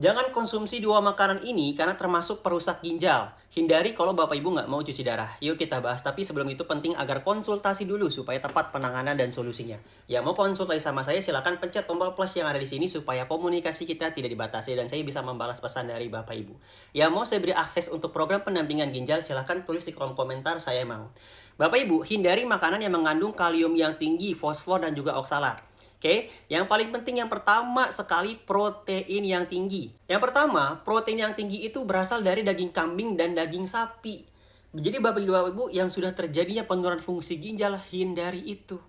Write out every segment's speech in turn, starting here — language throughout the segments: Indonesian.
Jangan konsumsi dua makanan ini karena termasuk perusak ginjal. Hindari kalau Bapak Ibu nggak mau cuci darah. Yuk kita bahas, tapi sebelum itu penting agar konsultasi dulu supaya tepat penanganan dan solusinya. Ya mau konsultasi sama saya silakan pencet tombol plus yang ada di sini supaya komunikasi kita tidak dibatasi dan saya bisa membalas pesan dari Bapak Ibu. Ya mau saya beri akses untuk program pendampingan ginjal silakan tulis di kolom komentar saya mau. Bapak Ibu, hindari makanan yang mengandung kalium yang tinggi, fosfor dan juga oksalat. Oke, yang paling penting yang pertama sekali protein yang tinggi. Yang pertama, protein yang tinggi itu berasal dari daging kambing dan daging sapi. Jadi Bapak Ibu yang sudah terjadinya penurunan fungsi ginjal, hindari itu.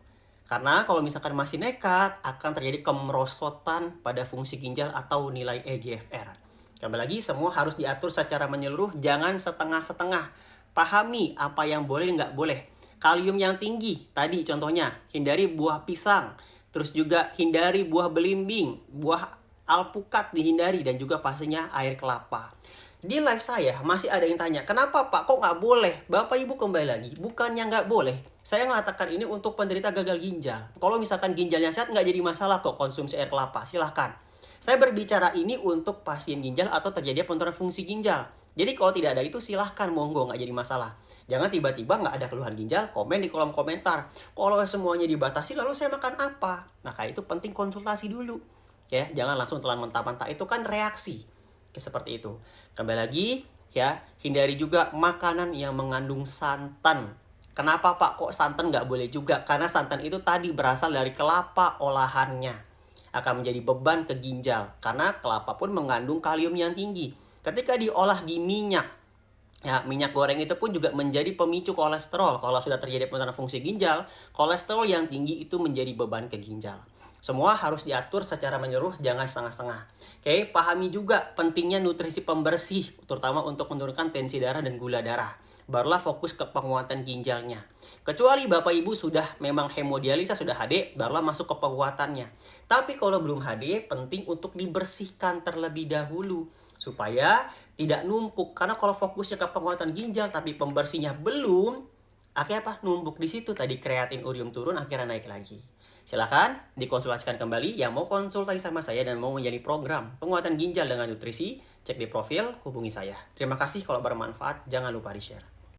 Karena kalau misalkan masih nekat, akan terjadi kemerosotan pada fungsi ginjal atau nilai EGFR. Kembali lagi, semua harus diatur secara menyeluruh, jangan setengah-setengah. Pahami apa yang boleh dan nggak boleh. Kalium yang tinggi, tadi contohnya, hindari buah pisang. Terus juga hindari buah belimbing, buah alpukat dihindari, dan juga pastinya air kelapa. Di live saya masih ada yang tanya, kenapa Pak kok nggak boleh? Bapak Ibu kembali lagi, bukannya nggak boleh. Saya mengatakan ini untuk penderita gagal ginjal. Kalau misalkan ginjalnya sehat nggak jadi masalah kok konsumsi air kelapa, silahkan. Saya berbicara ini untuk pasien ginjal atau terjadi penurunan fungsi ginjal. Jadi kalau tidak ada itu silahkan, monggo, nggak jadi masalah. Jangan tiba-tiba nggak ada keluhan ginjal, komen di kolom komentar. Kalau semuanya dibatasi lalu saya makan apa? Maka itu penting konsultasi dulu. Ya, jangan langsung telan mentah-mentah, itu kan reaksi. Seperti itu. Kembali lagi, ya, hindari juga makanan yang mengandung santan. Kenapa Pak kok santan nggak boleh juga? Karena santan itu tadi berasal dari kelapa olahannya. Akan menjadi beban ke ginjal. Karena kelapa pun mengandung kalium yang tinggi. Ketika diolah di minyak, ya, minyak goreng itu pun juga menjadi pemicu kolesterol. Kalau sudah terjadi penurunan fungsi ginjal, kolesterol yang tinggi itu menjadi beban ke ginjal. Semua harus diatur secara menyeluruh, jangan setengah-setengah. Oke, pahami juga pentingnya nutrisi pembersih, terutama untuk menurunkan tensi darah dan gula darah. Barulah fokus ke penguatan ginjalnya. Kecuali Bapak Ibu sudah memang hemodialisa, sudah HD, barulah masuk ke penguatannya. Tapi kalau belum HD, penting untuk dibersihkan terlebih dahulu supaya tidak numpuk. Karena kalau fokusnya ke penguatan ginjal tapi pembersihnya belum, akhirnya apa? Numpuk di situ, tadi kreatin urium turun, akhirnya naik lagi. Silakan dikonsultasikan kembali yang mau konsultasi sama saya dan mau menjadi program penguatan ginjal dengan nutrisi, cek di profil, hubungi saya. Terima kasih, kalau bermanfaat jangan lupa di-share.